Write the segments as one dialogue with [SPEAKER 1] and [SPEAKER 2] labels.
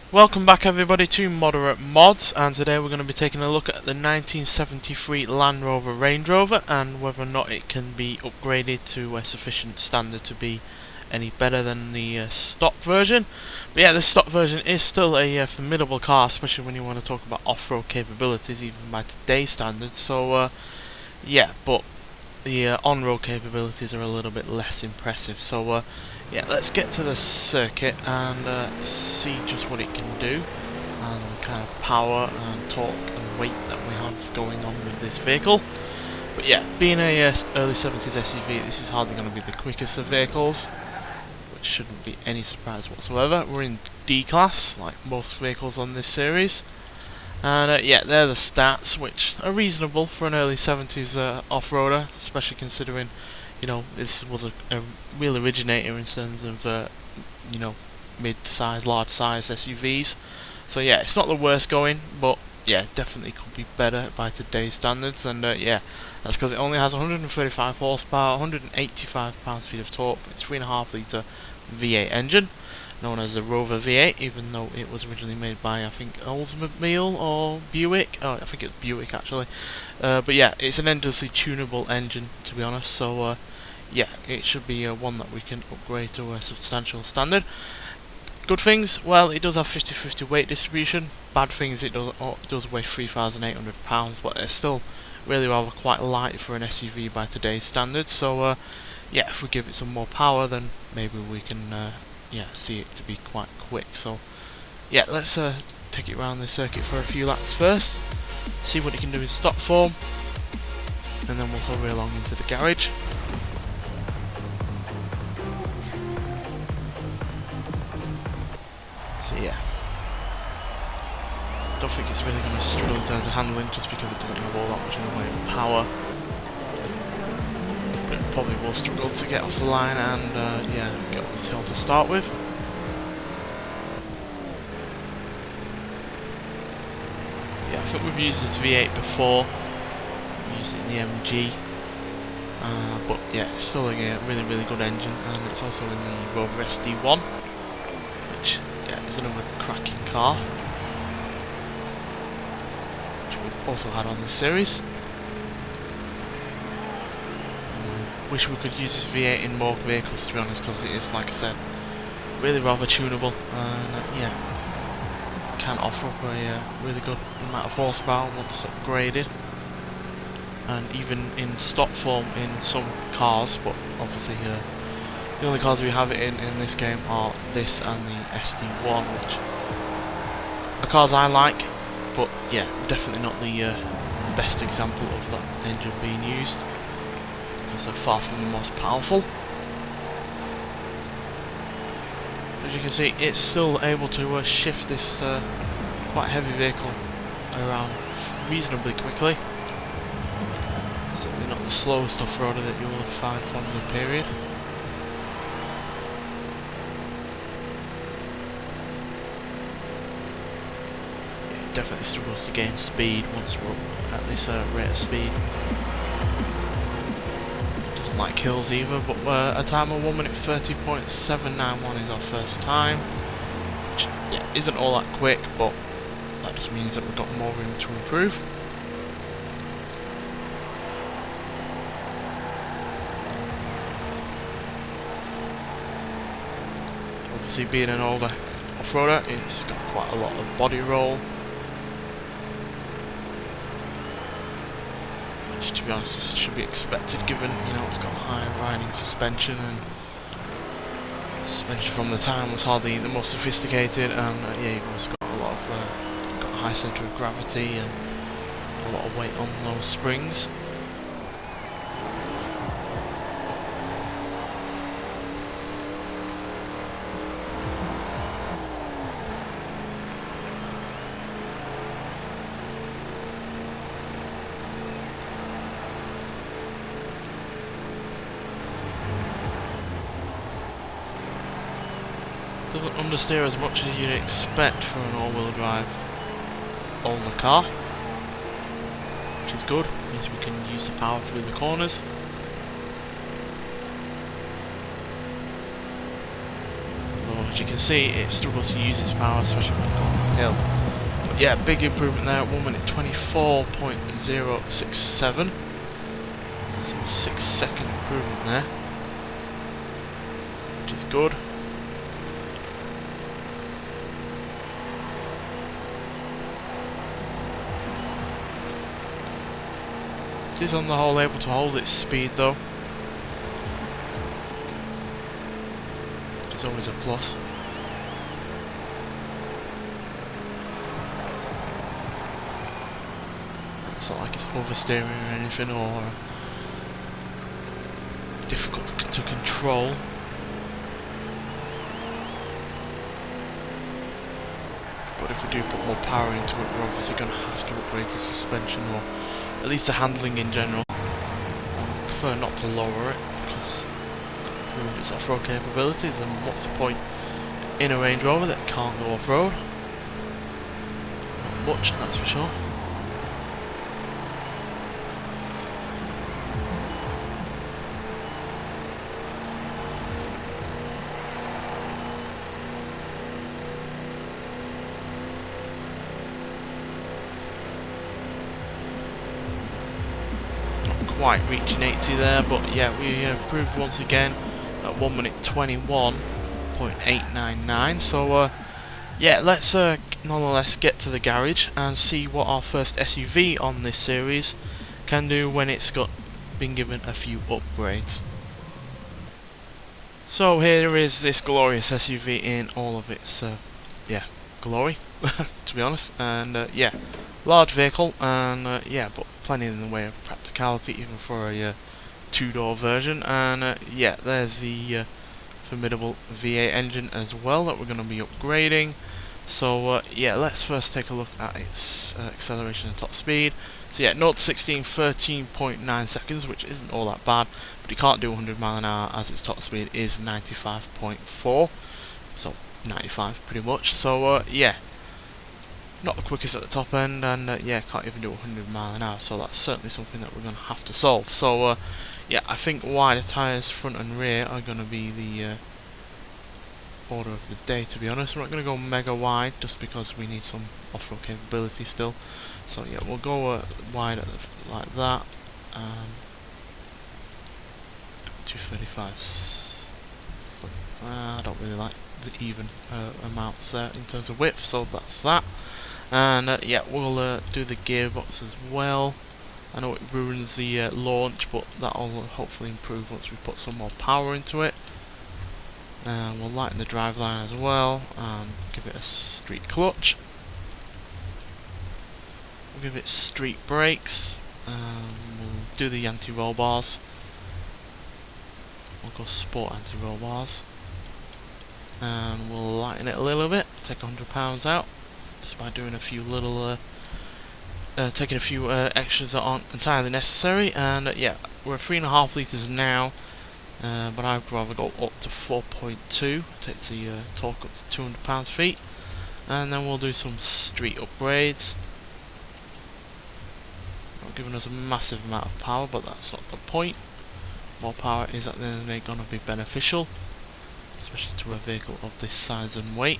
[SPEAKER 1] Welcome back everybody to Moderate Mods, and today we're going to be taking a look at the 1973 Land Rover Range Rover and whether or not it can be upgraded to a sufficient standard to be any better than the stock version. But yeah, the stock version is still a formidable car, especially when you want to talk about off-road capabilities even by today's standards. So yeah, but the on-road capabilities are a little bit less impressive. So yeah, let's get to the circuit and see just what it can do and the kind of power and torque and weight that we have going on with this vehicle. But yeah, being a early 70s SUV, this is hardly going to be the quickest of vehicles, which shouldn't be any surprise whatsoever. We're in D class, like most vehicles on this series. And yeah, they're the stats, which are reasonable for an early 70s off-roader, especially considering, you know, this was a real originator in terms of, you know, mid-size, large-size SUVs. So yeah, it's not the worst going, but yeah, definitely could be better by today's standards. And yeah, that's because it only has 135 horsepower, 185 pounds-feet of torque, it's 3.5 litre V8 engine, known as the Rover V8, even though it was originally made by, I think, Oldsmobile or Buick. Oh, I think it's Buick actually. But yeah, it's an endlessly tunable engine, to be honest. So yeah, it should be one that we can upgrade to a substantial standard. Good things, well, it does have 50-50 weight distribution. Bad things, it does weigh 3,800 pounds, but it's still really rather quite light for an SUV by today's standards. So yeah, if we give it some more power, then maybe we can yeah, see it to be quite quick. So yeah, let's take it around the circuit for a few laps first, see what it can do in stock form, and then we'll hurry along into the garage. So yeah, don't think it's really going to struggle in terms of handling, just because it doesn't have all that much in the way of power. But it probably will struggle to get off the line and yeah, get up this hill to start with. Yeah, I think we've used this V8 before. We used it in the MG, but yeah, it's still a really good engine, and it's also in the Rover SD1, which yeah, is another cracking car, which we've also had on this series. Wish we could use this V8 in more vehicles, to be honest, because it is, like I said, really rather tunable, and yeah, can offer up a really good amount of horsepower once upgraded, and even in stock form in some cars. But obviously the only cars we have it in this game are this and the SD1, which are cars I like, but yeah, definitely not the best example of that engine being used, because they're far from the most powerful. As you can see, it's still able to shift this quite heavy vehicle around reasonably quickly. Certainly not the slowest off-roader that you will find from the period. Yeah, it definitely struggles to gain speed once we're up at this rate of speed. Doesn't like hills either, but a time of 1 minute 30.791 is our first time, which yeah, isn't all that quick, but that just means that we've got more room to improve. Obviously, being an older off-roader, it's got quite a lot of body roll, which, to be honest, should be expected, given, you know, it's got high riding suspension, and suspension from the time was hardly the most sophisticated, and yeah, you've also got a lot of got a high centre of gravity and a lot of weight on those springs. Doesn't understeer as much as you'd expect for an all-wheel drive older car, which is good. Means we can use the power through the corners. Although as you can see, it struggles to use its power, especially when going uphill. But yeah, big improvement there, 1 minute 24.067. So 6-second improvement there, which is good. It is on the whole able to hold its speed though, which is always a plus. It's not like it's oversteering or anything, or difficult to control. But if we do put more power into it, we're obviously going to have to upgrade the suspension, or at least the handling in general. I prefer not to lower it, because to improve its off-road capabilities, and what's the point in a Range Rover that can't go off-road? Not much, that's for sure. Quite reaching 80 there, but yeah, we improved once again at 1 minute 21.899. So yeah, let's nonetheless get to the garage and see what our first SUV on this series can do when it's been given a few upgrades. So here is this glorious SUV in all of its yeah, glory, to be honest, and yeah, large vehicle, and yeah, but plenty in the way of practicality even for a two-door version. And yeah, there's the formidable V8 engine as well that we're going to be upgrading. So yeah, let's first take a look at its acceleration and top speed. So yeah, 0 to 16 13.9 seconds, which isn't all that bad, but it can't do 100 miles an hour as its top speed is 95.4, so 95 pretty much. So yeah, not the quickest at the top end, and yeah, can't even do 100 miles an hour, so that's certainly something that we're going to have to solve. So yeah, I think wider tyres front and rear are going to be the order of the day, to be honest. We're not going to go mega wide just because we need some off-road capability still. So yeah, we'll go wide like that. 235. I don't really like the even amounts there in terms of width, so that's that. And yeah, we'll do the gearbox as well. I know it ruins the launch, but that'll hopefully improve once we put some more power into it. And we'll lighten the driveline as well, and give it a street clutch. We'll give it street brakes. We'll do the anti-roll bars. We'll go sport anti-roll bars. And we'll lighten it a little bit, take £100 out, just by doing a few little, taking a few extras that aren't entirely necessary. And yeah, we're at 3.5 litres now, but I'd rather go up to 4.2, takes the torque up to 200 pounds-feet. And then we'll do some street upgrades. Not giving us a massive amount of power, but that's not the point. More power is at the end of the day going to be beneficial, especially to a vehicle of this size and weight.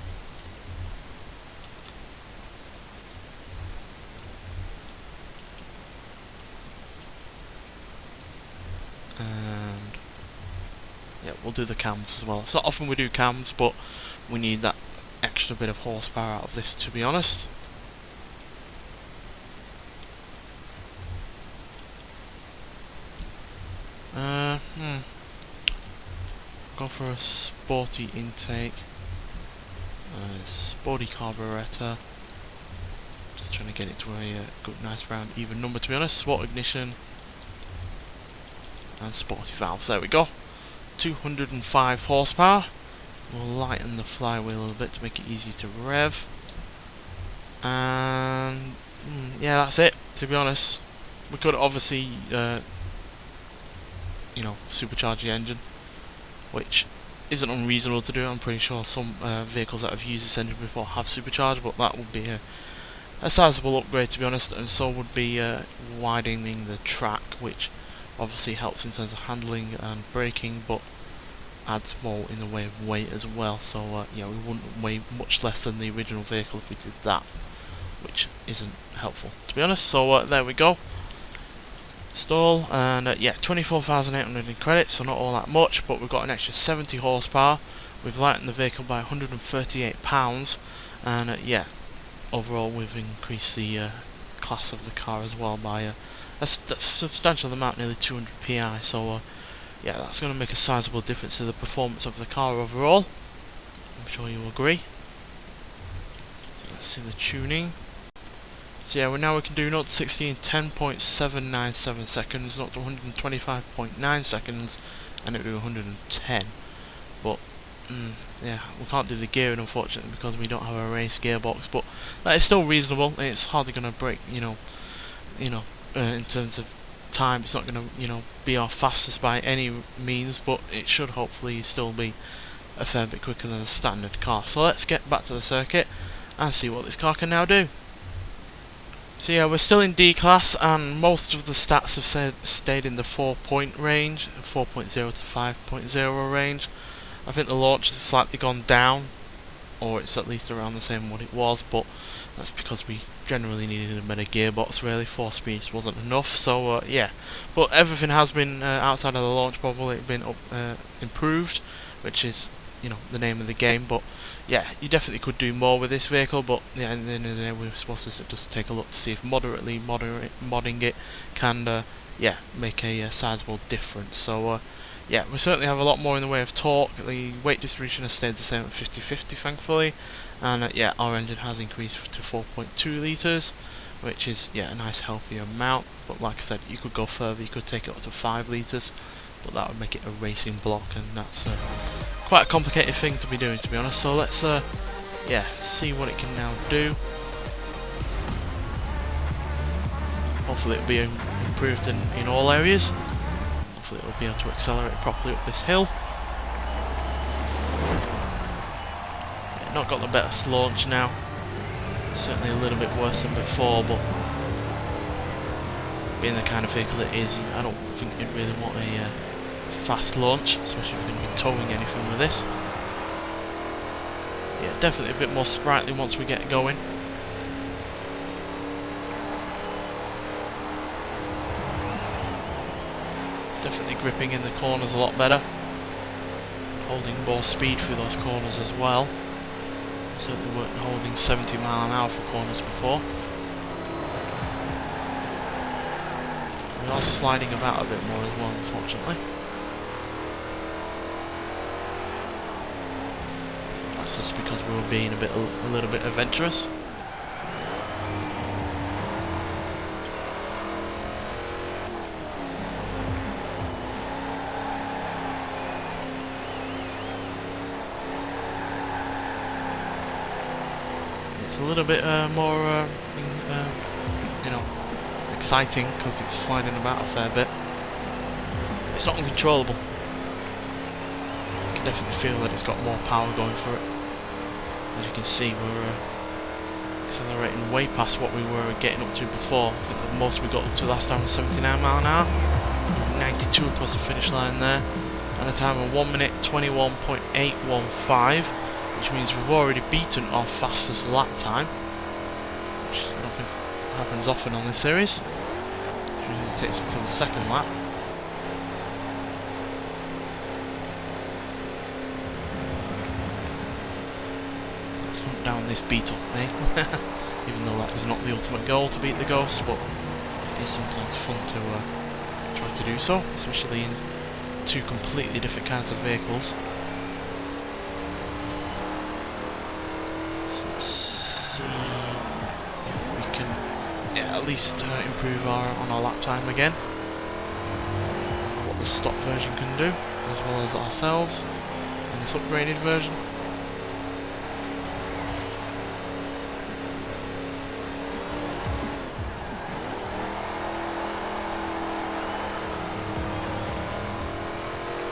[SPEAKER 1] And yeah, we'll do the cams as well. It's not often we do cams, but we need that extra bit of horsepower out of this, to be honest. Go for a sporty intake, sporty carburetor. Just trying to get it to a good, nice round, even number, to be honest. Sport ignition and sporty valves. There we go. 205 horsepower. We'll lighten the flywheel a little bit to make it easy to rev. And yeah, that's it. To be honest, we could obviously, you know, supercharge the engine, which isn't unreasonable to do. I'm pretty sure some vehicles that have used this engine before have supercharged, but that would be a sizable upgrade, to be honest, and so would be widening the track, which obviously helps in terms of handling and braking, but adds more in the way of weight as well. So yeah, we wouldn't weigh much less than the original vehicle if we did that, which isn't helpful, to be honest. So there we go. Install, and yeah, 24,800 in credits, so not all that much, but we've got an extra 70 horsepower. We've lightened the vehicle by 138 pounds, and yeah, overall we've increased the class of the car as well by a substantial amount, nearly 200 psi. So yeah, that's going to make a sizable difference to the performance of the car overall. I'm sure you agree. So let's see the tuning. So yeah, now we can do 0 to 60 in 10.797 seconds, 0 to 125.9 seconds, and it'll do 110. But yeah, we can't do the gearing unfortunately because we don't have a race gearbox. But that is still reasonable. It's hardly going to break, in terms of time. It's not going to, be our fastest by any means, but it should hopefully still be a fair bit quicker than a standard car. So let's get back to the circuit and see what this car can now do. So yeah, we're still in D class, and most of the stats have stayed in the 4-point range, 4.0 to 5.0 range. I think the launch has slightly gone down, or it's at least around the same what it was, but that's because we generally needed a better gearbox really. 4 speeds wasn't enough, so yeah. But everything has been, outside of the launch bubble, it's been improved, which is, the name of the game. But yeah, you definitely could do more with this vehicle, but yeah, at the end of the day we're supposed to just take a look to see if modding it can yeah, make a sizable difference. So yeah, we certainly have a lot more in the way of torque. The weight distribution has stayed the same at 50-50 thankfully, and yeah, our engine has increased to 4.2 litres, which is, yeah, a nice healthy amount. But like I said, you could go further, you could take it up to 5 litres, but that would make it a racing block, and that's quite a complicated thing to be doing, to be honest. So let's yeah, see what it can now do. Hopefully it'll be improved in all areas. Hopefully it'll be able to accelerate properly up this hill. Yeah, not got the best launch now. Certainly a little bit worse than before, but being the kind of vehicle it is, I don't think you'd really want a fast launch, especially if you're going to be towing anything with this. Yeah, definitely a bit more sprightly once we get going. Definitely gripping in the corners a lot better, holding more speed through those corners as well. Certainly weren't holding 70 mile an hour for corners before. We are sliding about a bit more as well, unfortunately. That's just because we were being a little bit adventurous. It's a little bit more, exciting because it's sliding about a fair bit. It's not uncontrollable. You can definitely feel that it's got more power going for it. As you can see, we're accelerating way past what we were getting up to before. I think the most we got up to last time was 79 mile an hour. 92 across the finish line there, and a time of 1 minute 21.815. Which means we've already beaten our fastest lap time, which I don't think happens often on this series. It usually takes until the second lap. Let's hunt down this beetle, eh? Even though that is not the ultimate goal to beat the ghost, but it is sometimes fun to try to do so, especially in two completely different kinds of vehicles. See if we can, at least improve on our lap time again. What the stock version can do, as well as ourselves in this upgraded version.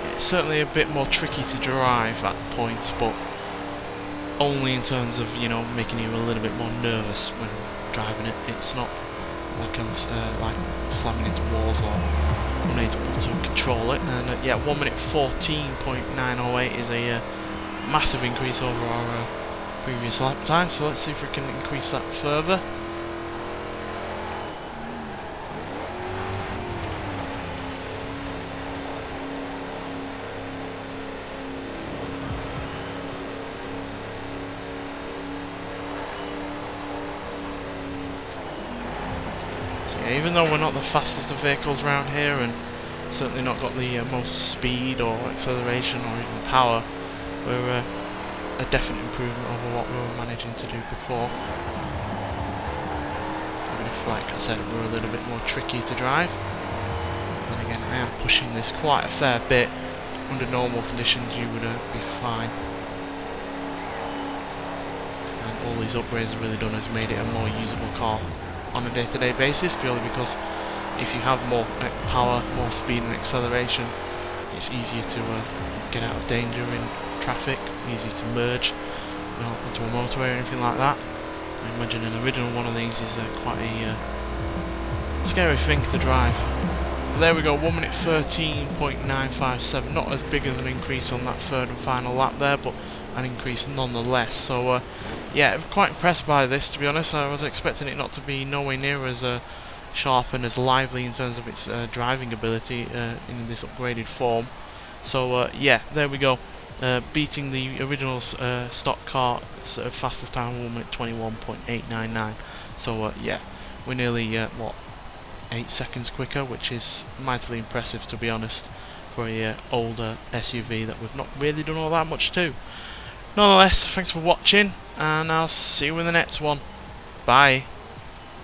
[SPEAKER 1] Yeah, it's certainly a bit more tricky to drive at points, but only in terms of, making you a little bit more nervous when driving it. It's not like I'm like slamming into walls or unable to control it. And yeah, 1 minute 14.908 is a massive increase over our previous lap time, so let's see if we can increase that further. Even though we're not the fastest of vehicles around here, and certainly not got the most speed or acceleration or even power, we're a definite improvement over what we were managing to do before. Even if, like I said, we're a little bit more tricky to drive. And again, I am pushing this quite a fair bit. Under normal conditions you would be fine. And all these upgrades have really done is made it a more usable car on a day-to-day basis, purely because if you have more power, more speed and acceleration, it's easier to get out of danger in traffic, easier to merge onto a motorway or anything like that. I imagine an original one of these is quite a scary thing to drive. But there we go, 1 minute 13.957, not as big as an increase on that third and final lap there, but an increase nonetheless. So yeah, quite impressed by this, to be honest. I was expecting it not to be nowhere near as sharp and as lively in terms of its driving ability in this upgraded form. So yeah, there we go, beating the original stock car fastest time, 1 minute 21.899. So yeah, we're nearly what, 8 seconds quicker, which is mightily impressive, to be honest, for a older SUV that we've not really done all that much to. Nonetheless, thanks for watching, and I'll see you in the next one. Bye.